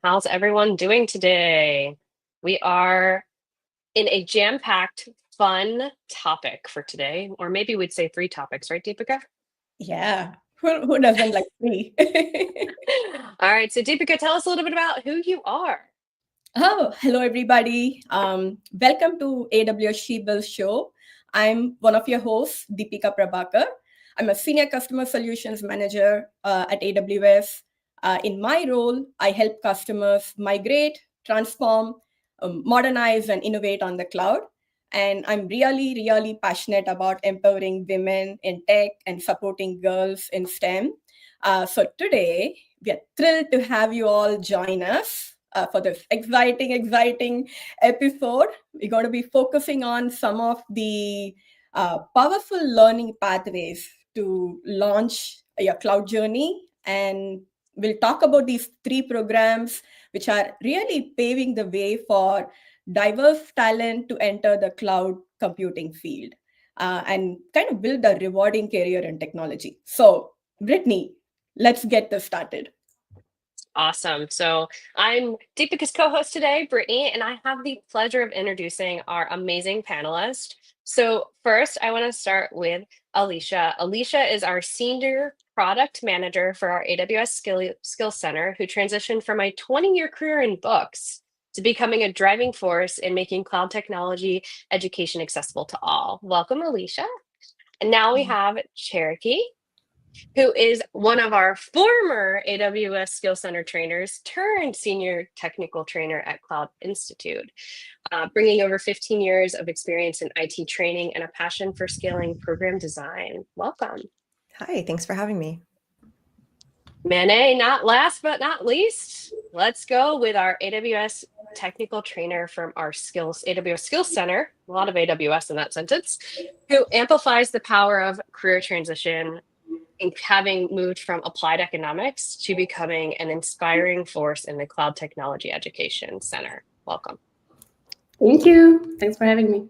How's everyone doing today? We are in a jam-packed, fun topic for today, or maybe we'd say three topics, right, Deepika? Yeah, who doesn't like me? All right, so Deepika, tell us a little bit about who you are. Oh, hello everybody. Welcome to AWS She-Build Show. I'm one of your hosts, Deepika Prabhakar. I'm a Senior Customer Solutions Manager at AWS. In my role, I help customers migrate, transform, modernize, and innovate on the cloud. And I'm really, really passionate about empowering women in tech and supporting girls in STEM. So today, we are thrilled to have you all join us for this exciting episode. We're going to be focusing on some of the powerful learning pathways to launch your cloud journey. And we'll talk about these three programs, which are really paving the way for diverse talent to enter the cloud computing field and kind of build a rewarding career in technology. So, Brittany, let's get this started. Awesome. So I'm Deepika's co-host today, Brittany, and I have the pleasure of introducing our amazing panelist. So first, I want to start with Alisha. Alisha is our senior product manager for our AWS Skill Center, who transitioned from a 20-year career in books to becoming a driving force in making cloud technology education accessible to all. Welcome, Alisha. And now we have Cherokee, who is one of our former AWS Skill Center trainers turned senior technical trainer at Cloud Institute, bringing over 15 years of experience in IT training and a passion for scaling program design. Welcome. Hi, thanks for having me. Mane, not last but not least, let's go with our AWS technical trainer from our AWS Skills Center, a lot of AWS in that sentence, who amplifies the power of career transition, having moved from applied economics to becoming an inspiring force in the Cloud Technology Education Center. Welcome. Thank you. Thanks for having me.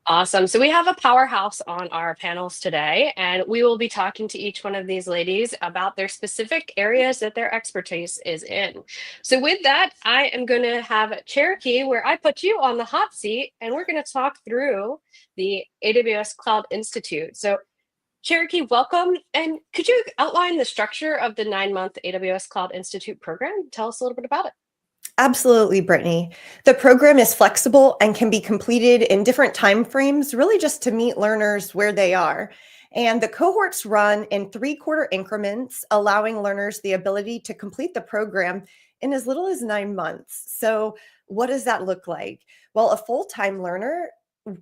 Awesome. So we have a powerhouse on our panels today, and we will be talking to each one of these ladies about their specific areas that their expertise is in. So with that, I am going to have Cherokee, where I put you on the hot seat, and we're going to talk through the AWS Cloud Institute. So Cherokee, welcome. And could you outline the structure of the 9-month AWS Cloud Institute program? Tell us a little bit about it. Absolutely, Brittany. The program is flexible and can be completed in different timeframes, really just to meet learners where they are. And the cohorts run in 3-quarter increments, allowing learners the ability to complete the program in as little as 9 months. So what does that look like? Well, a full-time learner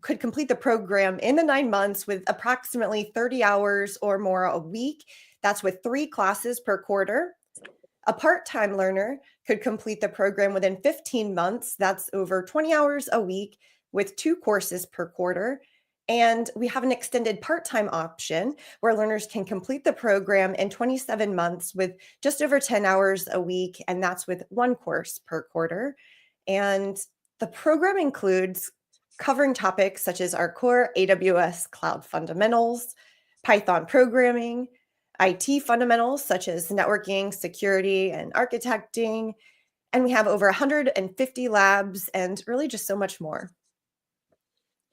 could complete the program in the 9 months with approximately 30 hours or more a week. That's with 3 classes per quarter. A part-time learner could complete the program within 15 months. That's over 20 hours a week with 2 courses per quarter. And we have an extended part-time option where learners can complete the program in 27 months with just over 10 hours a week, and that's with 1 course per quarter. And the program includes covering topics such as our core AWS Cloud fundamentals, Python programming, IT fundamentals such as networking, security, and architecting. And we have over 150 labs and really just so much more.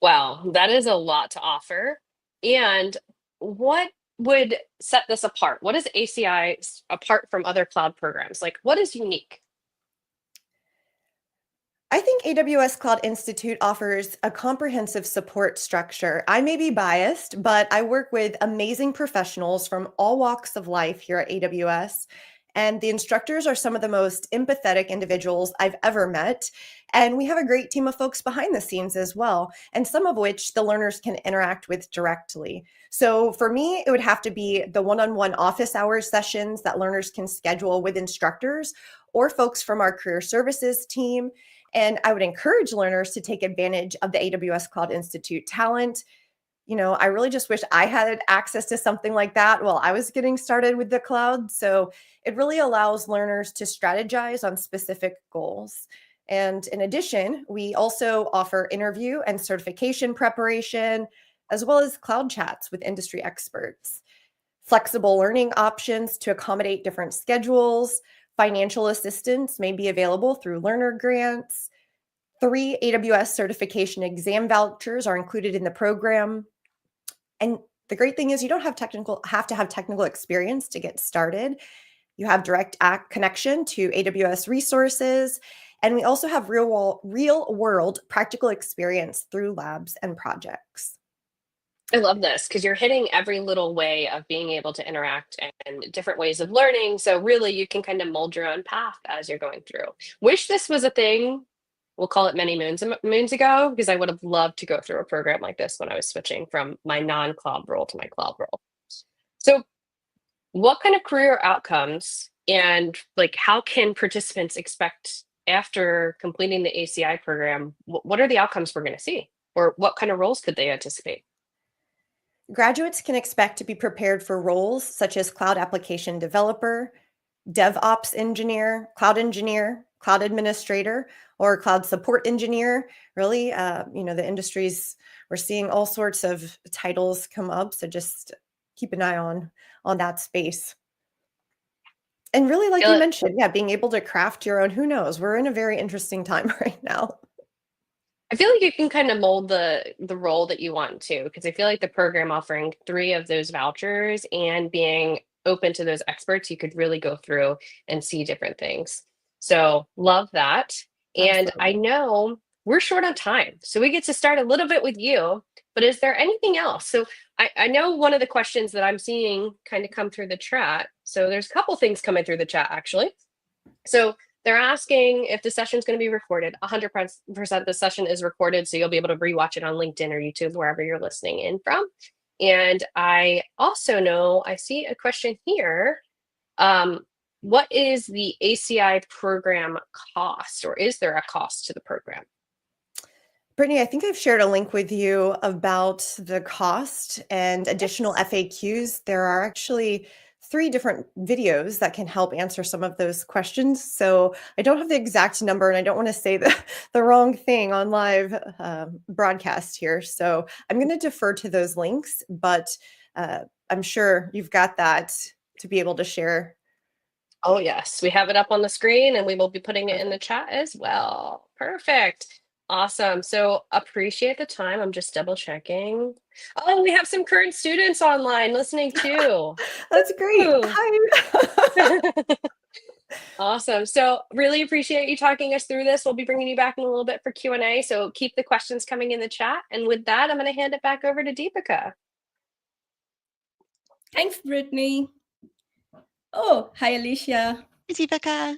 Wow, that is a lot to offer. And what would set this apart? What is ACI apart from other cloud programs? Like, what is unique? I think AWS Cloud Institute offers a comprehensive support structure. I may be biased, but I work with amazing professionals from all walks of life here at AWS. And the instructors are some of the most empathetic individuals I've ever met. And we have a great team of folks behind the scenes as well, and some of which the learners can interact with directly. So for me, it would have to be the one-on-one office hours sessions that learners can schedule with instructors or folks from our career services team. And I would encourage learners to take advantage of the AWS Cloud Institute talent. You know, I really just wish I had access to something like that while I was getting started with the cloud. So it really allows learners to strategize on specific goals. And in addition, we also offer interview and certification preparation, as well as cloud chats with industry experts, flexible learning options to accommodate different schedules, Financial assistance may be available through learner grants. 3 AWS certification exam vouchers are included in the program. And the great thing is you don't have to have technical experience to get started. You have direct connection to AWS resources. And we also have real world practical experience through labs and projects. I love this because you're hitting every little way of being able to interact and different ways of learning. So really you can kind of mold your own path as you're going through. Wish this was a thing, we'll call it many moons ago, because I would have loved to go through a program like this when I was switching from my non-cloud role to my cloud role. So what kind of career outcomes and like how can participants expect after completing the ACI program, what are the outcomes we're going to see? Or what kind of roles could they anticipate? Graduates can expect to be prepared for roles such as cloud application developer, DevOps engineer, cloud administrator, or cloud support engineer. Really, the industries, we're seeing all sorts of titles come up. So just keep an eye on that space. And really, like you mentioned, being able to craft your own, who knows, we're in a very interesting time right now. I feel like you can kind of mold the role that you want to, because I feel like the program offering 3 of those vouchers and being open to those experts, you could really go through and see different things. So love that. And Absolutely. I know we're short on time, so we get to start a little bit with you, but is there anything else? So I know one of the questions that I'm seeing kind of come through the chat. So there's a couple things coming through the chat, actually. So they're asking if the session is going to be recorded. 100% the session is recorded, so you'll be able to rewatch it on LinkedIn or YouTube, wherever you're listening in from. And I also know, I see a question here. What is the ACI program cost, or is there a cost to the program? Brittany, I think I've shared a link with you about the cost and additional FAQs. There are actually 3 different videos that can help answer some of those questions. So I don't have the exact number and I don't want to say the wrong thing on live broadcast here. So I'm going to defer to those links, but I'm sure you've got that to be able to share. Oh, yes. We have it up on the screen and we will be putting it in the chat as well. Perfect. Awesome. So appreciate the time. I'm just double checking. Oh, we have some current students online listening too. That's great. Ooh. Hi. Awesome. So really appreciate you talking us through this. We'll be bringing you back in a little bit for Q&A. So keep the questions coming in the chat. And with that, I'm going to hand it back over to Deepika. Thanks, Brittany. Oh, hi, Alisha. Hi, Deepika.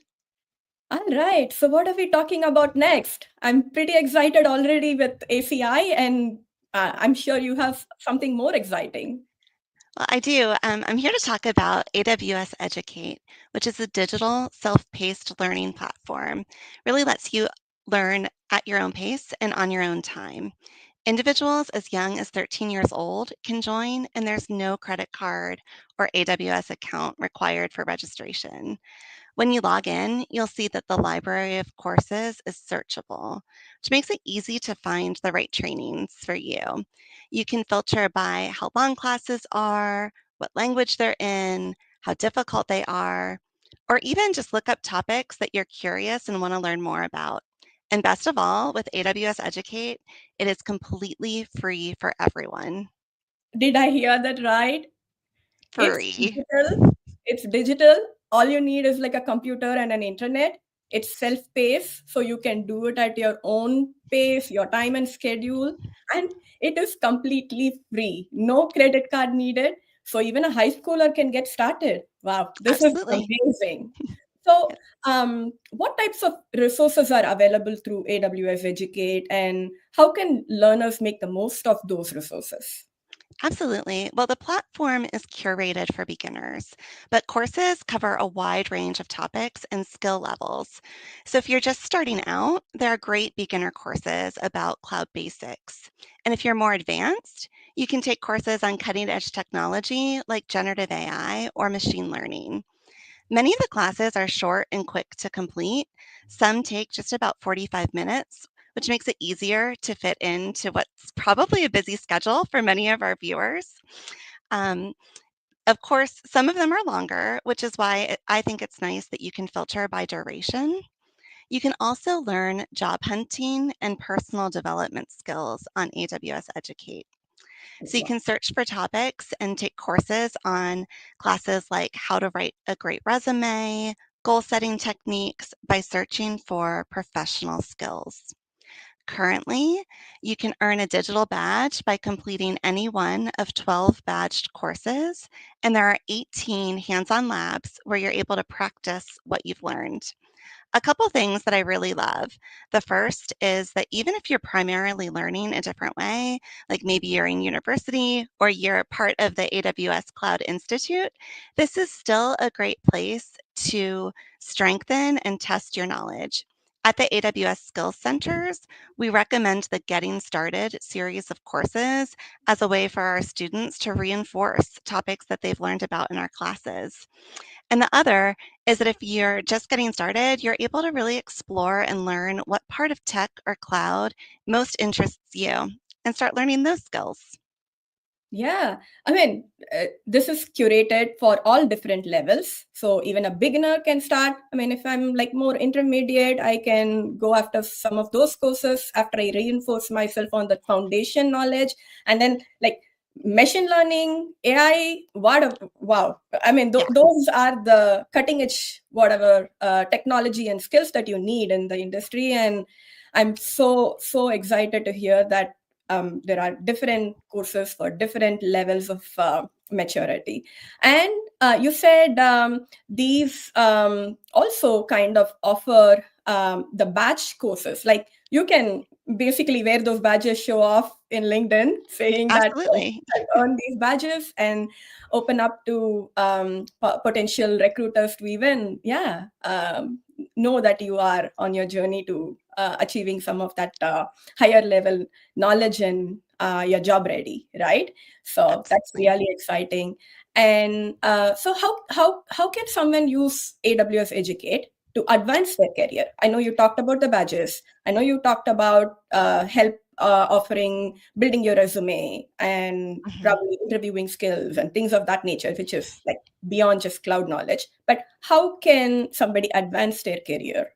All right. So what are we talking about next? I'm pretty excited already with ACI, and I'm sure you have something more exciting. Well, I do. I'm here to talk about AWS Educate, which is a digital self-paced learning platform. Really lets you learn at your own pace and on your own time. Individuals as young as 13 years old can join, and there's no credit card or AWS account required for registration. When you log in, you'll see that the library of courses is searchable, which makes it easy to find the right trainings for you. You can filter by how long classes are, what language they're in, how difficult they are, or even just look up topics that you're curious and want to learn more about. And best of all, with AWS Educate, it is completely free for everyone. Did I hear that right? Free. It's digital. All you need is like a computer and an internet. It's self-paced, so you can do it at your own pace, your time and schedule. And it is completely free. No credit card needed. So even a high schooler can get started. Wow, this Absolutely. is amazing. So what types of resources are available through AWS Educate, and how can learners make the most of those resources? Absolutely. Well, the platform is curated for beginners, but courses cover a wide range of topics and skill levels. So if you're just starting out, there are great beginner courses about cloud basics. And if you're more advanced, you can take courses on cutting edge technology like generative AI or machine learning. Many of the classes are short and quick to complete. Some take just about 45 minutes, which makes it easier to fit into what's probably a busy schedule for many of our viewers. Of course, some of them are longer, which is why I think it's nice that you can filter by duration. You can also learn job hunting and personal development skills on AWS Educate. So you can search for topics and take courses on classes like how to write a great resume, goal setting techniques by searching for professional skills. Currently, you can earn a digital badge by completing any one of 12 badged courses, and there are 18 hands-on labs where you're able to practice what you've learned. A couple things that I really love. The first is that even if you're primarily learning a different way, like maybe you're in university or you're part of the AWS Cloud Institute, this is still a great place to strengthen and test your knowledge. At the AWS Skills Centers, we recommend the Getting Started series of courses as a way for our students to reinforce topics that they've learned about in our classes. And the other is that if you're just getting started, you're able to really explore and learn what part of tech or cloud most interests you and start learning those skills. Yeah, I mean, this is curated for all different levels. So even a beginner can start. I mean, if I'm like more intermediate, I can go after some of those courses after I reinforce myself on the foundation knowledge. And then like machine learning, AI, wow. I mean, those are the cutting edge, whatever technology and skills that you need in the industry. And I'm so excited to hear that there are different courses for different levels of maturity. And you said these also kind of offer the badge courses. Like you can basically wear those badges, show off in LinkedIn, saying Absolutely. that I earned these badges, and open up to potential recruiters to even, know that you are on your journey to achieving some of that higher level knowledge and you're job ready, right? So Absolutely. that's really exciting. And so how can someone use AWS Educate to advance their career? I know you talked about the badges. I know you talked about help offering, building your resume and probably interviewing skills and things of that nature, which is like beyond just cloud knowledge. But how can somebody advance their career?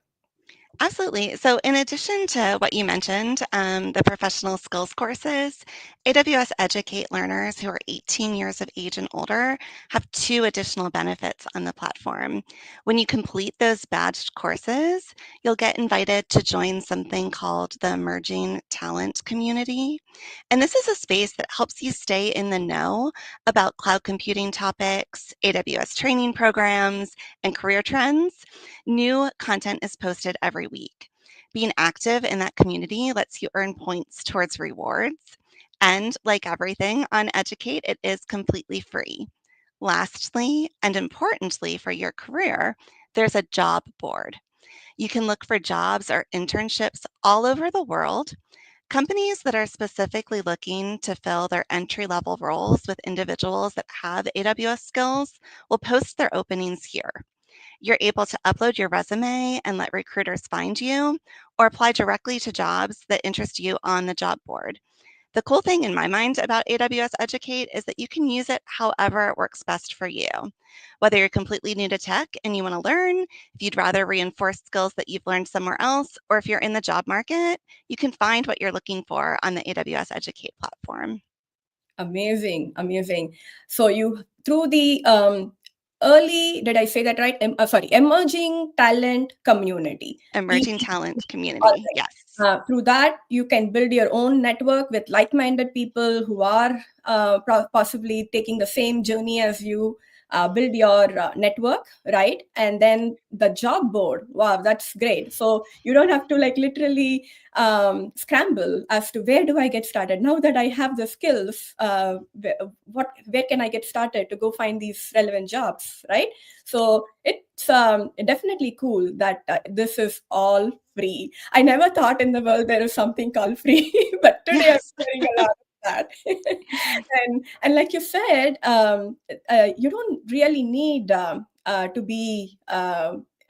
Absolutely. So, in addition to what you mentioned, the professional skills courses, AWS Educate learners who are 18 years of age and older have two additional benefits on the platform. When you complete those badged courses, you'll get invited to join something called the Emerging Talent Community. And this is a space that helps you stay in the know about cloud computing topics, AWS training programs, and career trends. New content is posted every week. Being active in that community lets you earn points towards rewards. And like everything on Educate, it is completely free. Lastly, and importantly for your career, there's a job board. You can look for jobs or internships all over the world. Companies that are specifically looking to fill their entry-level roles with individuals that have AWS skills will post their openings here. You're able to upload your resume and let recruiters find you, or apply directly to jobs that interest you on the job board. The cool thing in my mind about AWS Educate is that you can use it however it works best for you. Whether you're completely new to tech and you want to learn, if you'd rather reinforce skills that you've learned somewhere else, or if you're in the job market, you can find what you're looking for on the AWS Educate platform. Amazing. So you, through the did I say that right? Emerging talent community. Emerging talent community, All right. yes. Through that, you can build your own network with like-minded people who are possibly taking the same journey as you. Build your network, right? And then the job board. Wow, that's great. So you don't have to like literally scramble as to where do I get started now that I have the skills. Where can I get started to go find these relevant jobs, right? So it's definitely cool that this is all free. I never thought in the world there is something called free, but today Yes. I'm hearing a lot of that. and like you said, you don't really need to be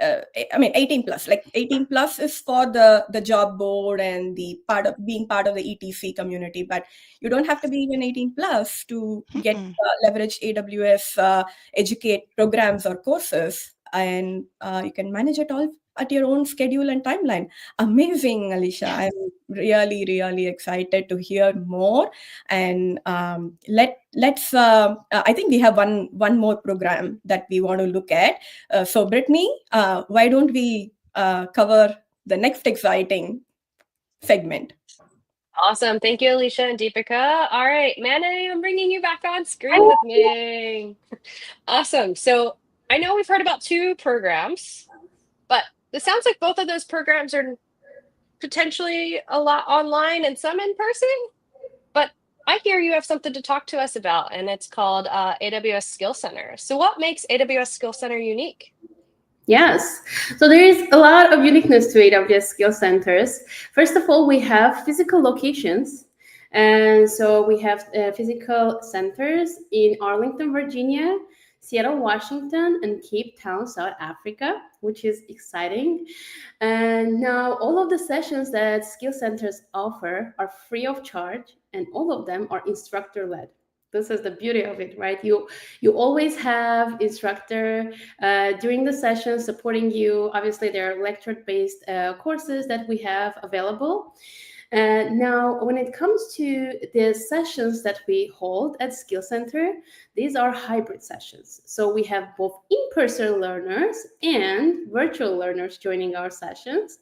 I mean, 18 plus, like 18 plus is for the job board and the being part of the ETC community, but you don't have to be even 18 plus to get leverage AWS Educate programs or courses, and you can manage it all at your own schedule and timeline. Amazing, Alisha. I'm really, really excited to hear more. And let's. I think we have one more program that we want to look at. So, Brittany, why don't we cover the next exciting segment? Awesome. Thank you, Alisha and Deepika. All right, Manny, I'm bringing you back on screen with me. Awesome. So I know we've heard about 2 programs, but it sounds like both of those programs are potentially a lot online and some in person. But I hear you have something to talk to us about, and it's called AWS Skill Center. So what makes AWS Skill Center unique? Yes, so there is a lot of uniqueness to AWS Skill Centers. First of all, we have physical locations. And so we have physical centers in Arlington, Virginia, Seattle, Washington, and Cape Town, South Africa, which is exciting. And now all of the sessions that Skill Centers offer are free of charge, and all of them are instructor-led. This is the beauty of it, right? You always have instructor during the session supporting you. Obviously, there are lecture-based courses that we have available. Now, when it comes to the sessions that we hold at Skill Center, these are hybrid sessions. So we have both in-person learners and virtual learners joining our sessions.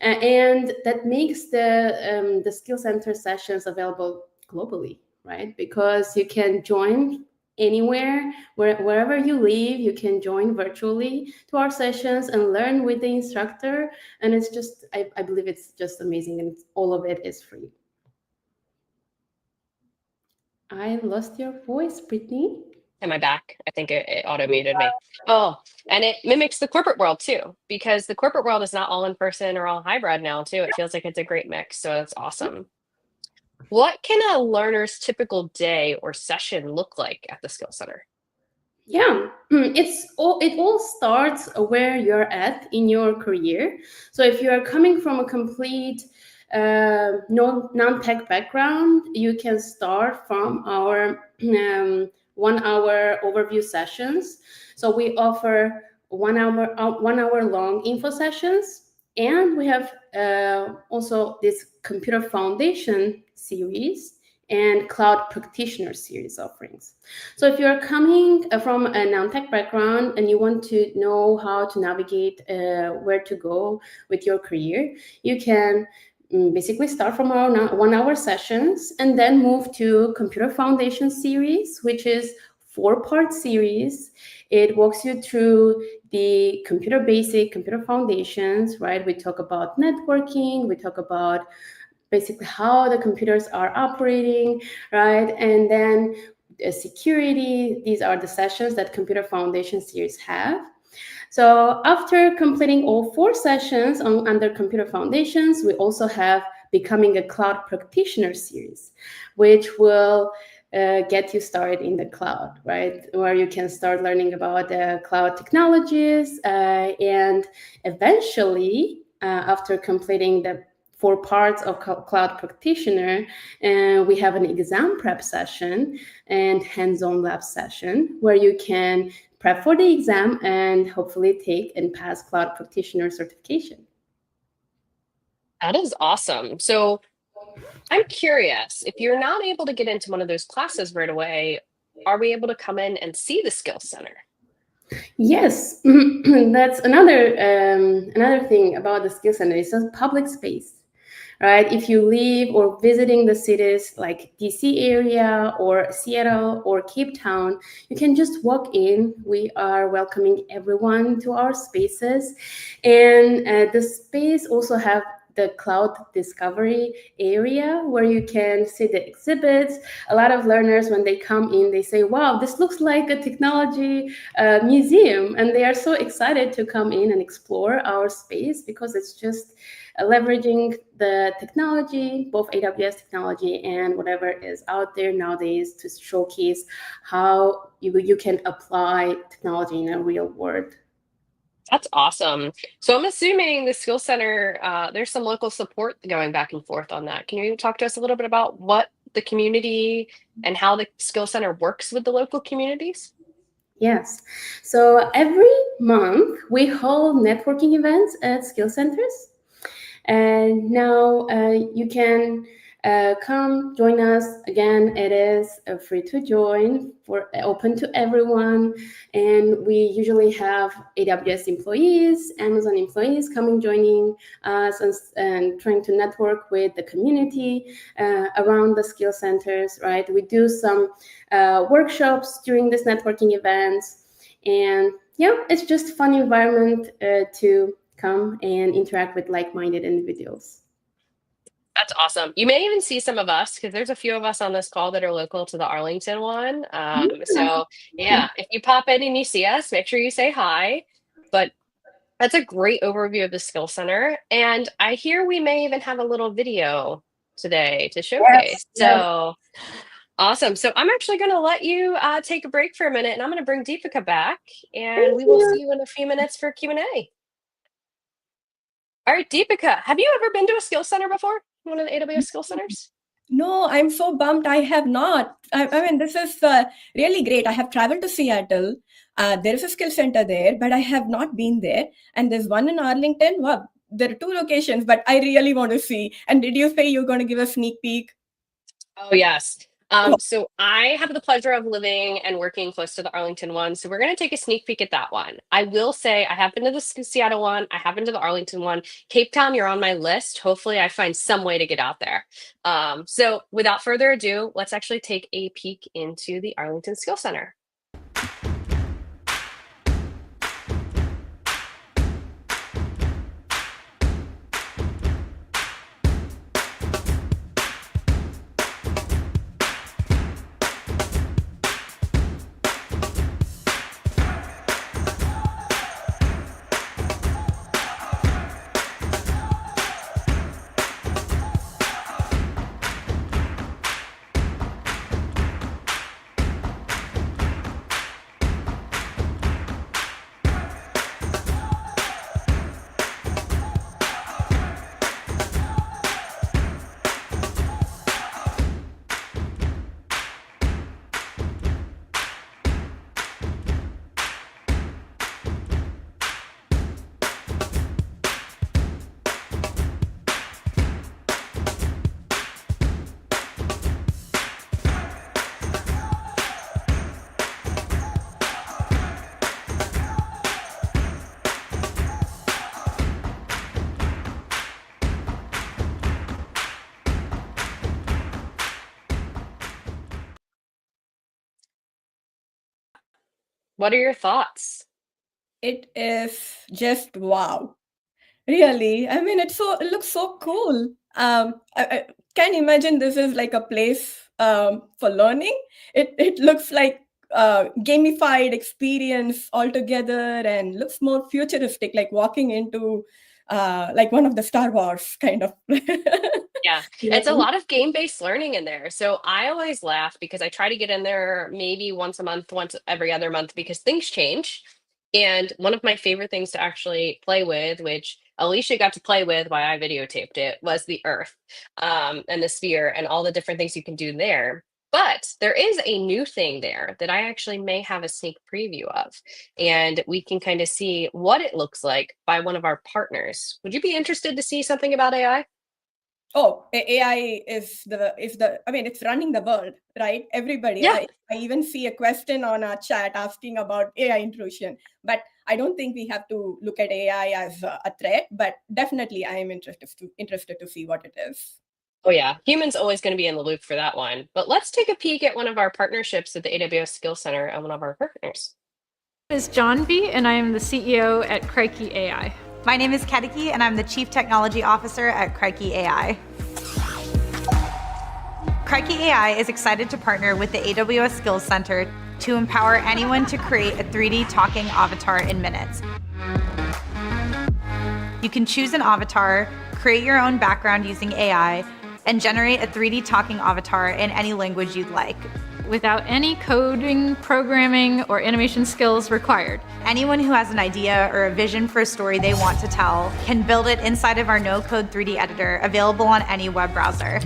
And that makes the Skill Center sessions available globally, right? Because you can join anywhere, wherever you live, you can join virtually to our sessions and learn with the instructor. And it's just, I believe it's just amazing, and all of it is free. I lost your voice, Brittany. Am I back? I think it auto-muted me. Oh, and it mimics the corporate world too, because the corporate world is not all in person or all hybrid now too. It feels like it's a great mix. So that's awesome. What can a learner's typical day or session look like at the Skill Center? Yeah, it all starts where you're at in your career. So if you are coming from a complete non-tech background, you can start from our 1-hour overview sessions. So we offer 1 hour long info sessions, and we have also this computer foundation series and cloud practitioner series offerings. So if you're coming from a non-tech background and you want to know how to navigate where to go with your career, you can basically start from our 1-hour sessions and then move to computer foundation series, which is 4-part series. It walks you through the computer foundations, right? We talk about networking, we talk about basically how the computers are operating, right? And then security. These are the sessions that Computer Foundation series have. So after completing all 4 sessions under Computer Foundations, we also have Becoming a Cloud Practitioner series, which will get you started in the cloud, right? Where you can start learning about cloud technologies, and eventually, after completing the 4 parts of Cloud Practitioner, we have an exam prep session and hands-on lab session where you can prep for the exam and hopefully take and pass Cloud Practitioner certification. That is awesome. So I'm curious, if you're not able to get into one of those classes right away, are we able to come in and see the Skills Center? Yes, that's another thing about the Skills Center. It's a public space, right? If you live or visiting the cities like DC area or Seattle or Cape Town, you can just walk in. We are welcoming everyone to our spaces. And the space also have the cloud discovery area where you can see the exhibits. A lot of learners, when they come in, they say, wow, this looks like a technology museum. And they are so excited to come in and explore our space because it's just leveraging the technology, both AWS technology and whatever is out there nowadays, to showcase how you can apply technology in a real world. That's awesome. So I'm assuming the Skill Center, there's some local support going back and forth on that. Can you talk to us a little bit about what the community and how the Skill Center works with the local communities? Yes. So every month we hold networking events at skill centers. And now you can come join us. Again, it is free to join, open to everyone. And we usually have AWS employees, Amazon employees coming, joining us and trying to network with the community around the skill centers, right? We do some workshops during these networking events. And yeah, it's just a fun environment to come and interact with like-minded individuals. That's awesome. You may even see some of us because there's a few of us on this call that are local to the Arlington one. So yeah, if you pop in and you see us, make sure you say hi. But that's a great overview of the Skill Center. And I hear we may even have a little video today to showcase. Yes. So awesome. So I'm actually going to let you take a break for a minute, and I'm going to bring Deepika back, and we will see you in a few minutes for Q&A. All right, Deepika, have you ever been to a skill center before? One of the AWS skill centers? No, I'm so bummed I have not. I mean, this is really great. I have traveled to Seattle. There is a skill center there, but I have not been there. And there's one in Arlington. Wow, there are 2 locations, but I really want to see. And did you say you're going to give a sneak peek? Oh, yes. So I have the pleasure of living and working close to the Arlington one. So we're going to take a sneak peek at that one. I will say I have been to the Seattle one. I have been to the Arlington one. Cape Town, you're on my list. Hopefully I find some way to get out there. So without further ado, let's actually take a peek into the Arlington Skill Center. What are your thoughts? It is just wow. Really? I mean, it looks so cool. I can imagine this is like a place for learning. It looks like gamified experience altogether and looks more futuristic, like walking into like one of the Star Wars kind of. Yeah, it's a lot of game-based learning in there. So I always laugh because I try to get in there maybe once a month, once every other month, because things change. And one of my favorite things to actually play with, which Alisha got to play with while I videotaped it, was the Earth and the sphere and all the different things you can do there. But there is a new thing there that I actually may have a sneak preview of, and we can kind of see what it looks like by one of our partners. Would you be interested to see something about AI? Oh, AI is I mean, it's running the world, right? Everybody. Yeah. I even see a question on our chat asking about AI intrusion, but I don't think we have to look at AI as a threat, but definitely I am interested to see what it is. Oh yeah, humans always going to be in the loop for that one. But let's take a peek at one of our partnerships at the AWS Skill Center and one of our partners. My name is John B, and I am the CEO at Crikey AI. My name is Kediki, and I'm the Chief Technology Officer at Crikey AI. Crikey AI is excited to partner with the AWS Skills Center to empower anyone to create a 3D talking avatar in minutes. You can choose an avatar, create your own background using AI, and generate a 3D talking avatar in any language you'd like. Without any coding, programming, or animation skills required. Anyone who has an idea or a vision for a story they want to tell can build it inside of our no-code 3D editor, available on any web browser.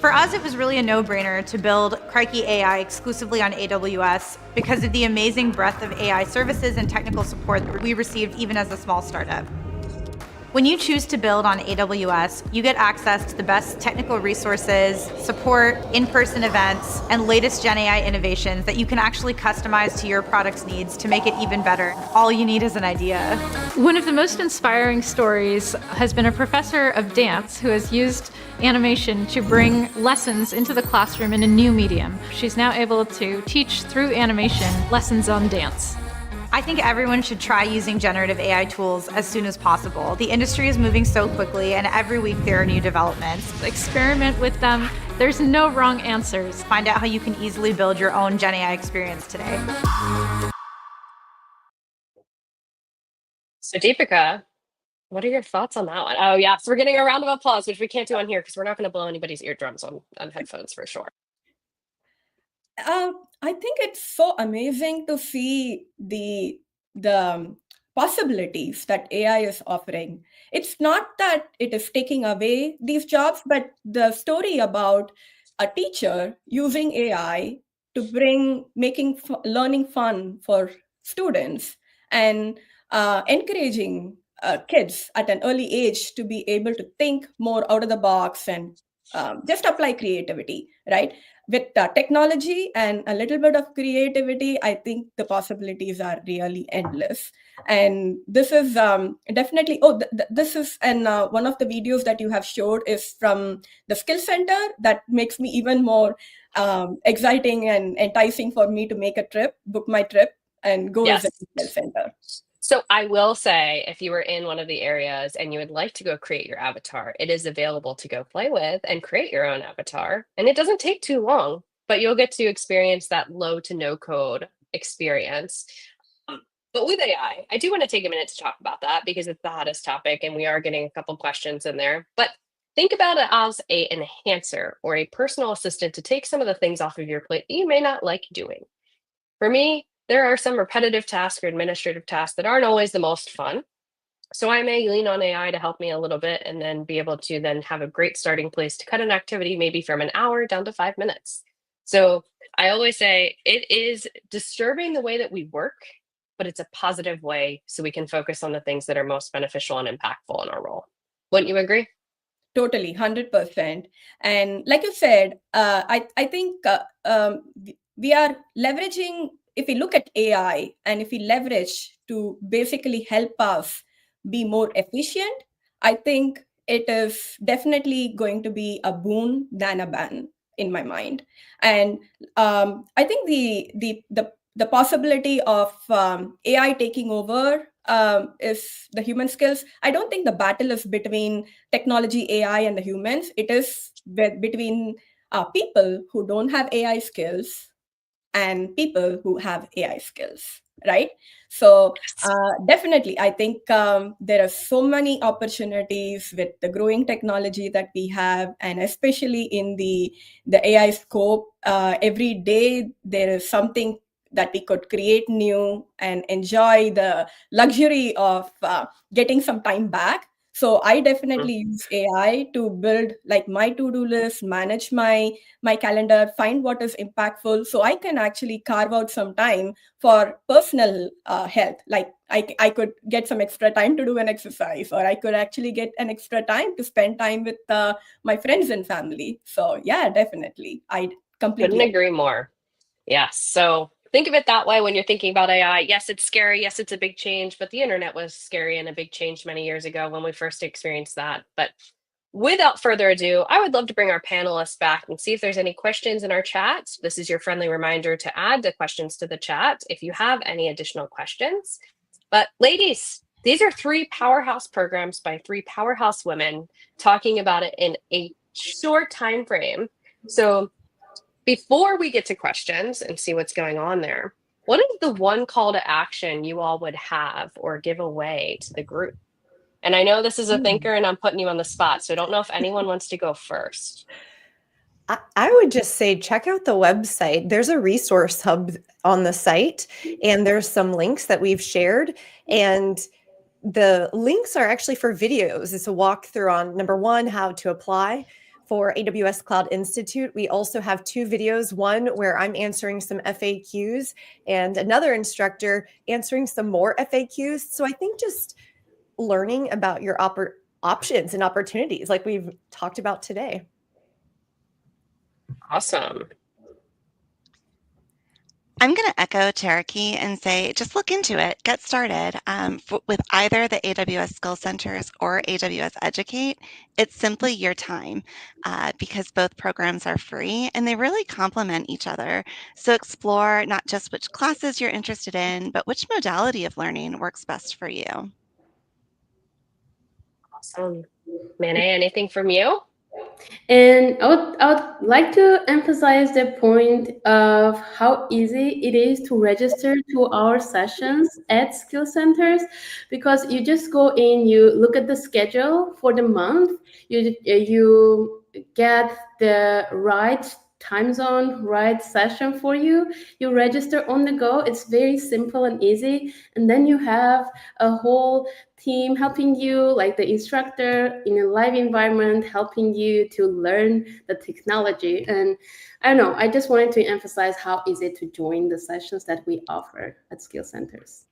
For us, it was really a no-brainer to build Cherokee AI exclusively on AWS because of the amazing breadth of AI services and technical support that we received even as a small startup. When you choose to build on AWS, you get access to the best technical resources, support, in-person events, and latest Gen AI innovations that you can actually customize to your product's needs to make it even better. All you need is an idea. One of the most inspiring stories has been a professor of dance who has used animation to bring lessons into the classroom in a new medium. She's now able to teach through animation lessons on dance. I think everyone should try using generative AI tools as soon as possible. The industry is moving so quickly, and every week there are new developments. Experiment with them. There's no wrong answers. Find out how you can easily build your own Gen AI experience today. So Deepika, what are your thoughts on that one? Oh yeah, so we're getting a round of applause, which we can't do on here because we're not going to blow anybody's eardrums on headphones for sure. I think it's so amazing to see the possibilities that AI is offering. It's not that it is taking away these jobs, but the story about a teacher using AI to making learning fun for students and encouraging kids at an early age to be able to think more out of the box and just apply creativity, right? With technology and a little bit of creativity, I think the possibilities are really endless. And this is definitely, this is, and one of the videos that you have showed is from the Skill Center. That makes me even more exciting and enticing for me to make a trip, book my trip, and go Yes. visit the Skill Center. So I will say, if you were in one of the areas and you would like to go create your avatar, it is available to go play with and create your own avatar. And it doesn't take too long, but you'll get to experience that low to no code experience. But with AI, I do want to take a minute to talk about that because it's the hottest topic and we are getting a couple questions in there. But think about it as an enhancer or a personal assistant to take some of the things off of your plate that you may not like doing. For me, there are some repetitive tasks or administrative tasks that aren't always the most fun. So I may lean on AI to help me a little bit and then be able to then have a great starting place to cut an activity maybe from an hour down to 5 minutes. So I always say it is disturbing the way that we work, but it's a positive way so we can focus on the things that are most beneficial and impactful in our role. Wouldn't you agree? Totally, 100%. And like you said, I think we are leveraging, if we look at AI and if we leverage to basically help us be more efficient, I think it is definitely going to be a boon than a ban in my mind. And I think the possibility of AI taking over is the human skills. I don't think the battle is between technology, AI, and the humans. It is between people who don't have AI skills and people who have AI skills, right? So definitely, I think there are so many opportunities with the growing technology that we have, and especially in the AI scope. Every day there is something that we could create new and enjoy the luxury of getting some time back. So I definitely use AI to build like my to-do list, manage my calendar, find what is impactful, so I can actually carve out some time for personal health. Like I could get some extra time to do an exercise, or I could actually get an extra time to spend time with my friends and family. So yeah, definitely. I completely couldn't agree more. Yes. So think of it that way when you're thinking about AI. Yes, it's scary. Yes, it's a big change, but the internet was scary and a big change many years ago when we first experienced that. But without further ado, I would love to bring our panelists back and see if there's any questions in our chat. This is your friendly reminder to add the questions to the chat if you have any additional questions. But ladies, these are 3 powerhouse programs by 3 powerhouse women talking about it in a short time frame. So before we get to questions and see what's going on there, what is the one call to action you all would have or give away to the group? And I know this is a thinker and I'm putting you on the spot, so I don't know if anyone wants to go first. I would just say check out the website. There's a resource hub on the site, and there's some links that we've shared. And the links are actually for videos. It's a walkthrough on, number one, how to apply for AWS Cloud Institute. We also have 2 videos, one where I'm answering some FAQs and another instructor answering some more FAQs. So I think just learning about your options and opportunities like we've talked about today. Awesome. I'm going to echo Cherokee and say, just look into it, get started with either the AWS Skill Centers or AWS Educate. It's simply your time because both programs are free and they really complement each other. So explore not just which classes you're interested in, but which modality of learning works best for you. Awesome. Mane, anything from you? And I would like to emphasize the point of how easy it is to register to our sessions at Skill Centers, because you just go in, you look at the schedule for the month, you get the right time zone, right session for you. You register on the go. It's very simple and easy. And then you have a whole team helping you, like the instructor in a live environment, helping you to learn the technology. And I don't know, I just wanted to emphasize how easy to join the sessions that we offer at Skill Centers.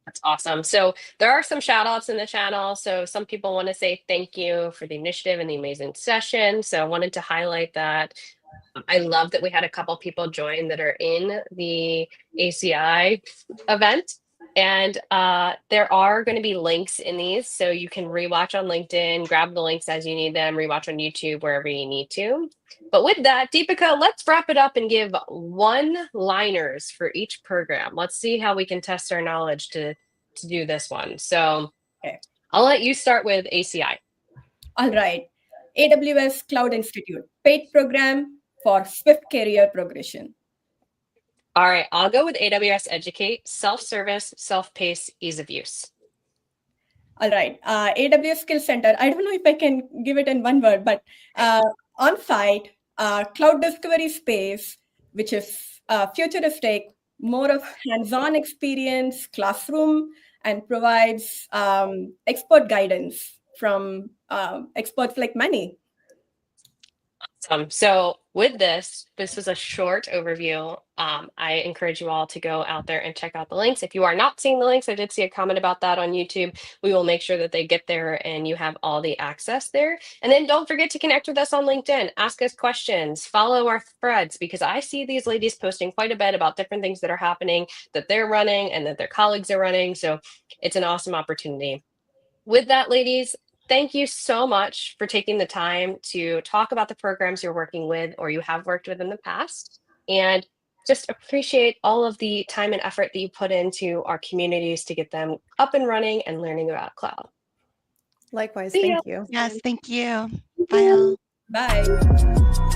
That's awesome. So there are some shout outs in the channel. So some people want to say thank you for the initiative and the amazing session. So I wanted to highlight that. I love that we had a couple people join that are in the ACI event. And there are going to be links in these, so you can rewatch on LinkedIn, grab the links as you need them, rewatch on YouTube, wherever you need to. But with that, Deepika, let's wrap it up and give one-liners for each program. Let's see how we can test our knowledge to do this one. So okay. I'll let you start with ACI. All right. AWS Cloud Institute, paid program for swift career progression. All right, I'll go with AWS Educate, self-service, self-paced, ease of use. All right, AWS Skill Center. I don't know if I can give it in one word, but on-site, cloud discovery space, which is futuristic, more of hands-on experience, classroom, and provides expert guidance from experts like Manny. So with this was a short overview. I encourage you all to go out there and check out the links. If you are not seeing the links, I did see a comment about that on YouTube. We will make sure that they get there and you have all the access there. And then don't forget to connect with us on LinkedIn, ask us questions, follow our threads, because I see these ladies posting quite a bit about different things that are happening, that they're running and that their colleagues are running. So it's an awesome opportunity. With that, ladies, thank you so much for taking the time to talk about the programs you're working with or you have worked with in the past. And just appreciate all of the time and effort that you put into our communities to get them up and running and learning about cloud. Likewise, thank you. Yes, thank you. Bye all. Bye.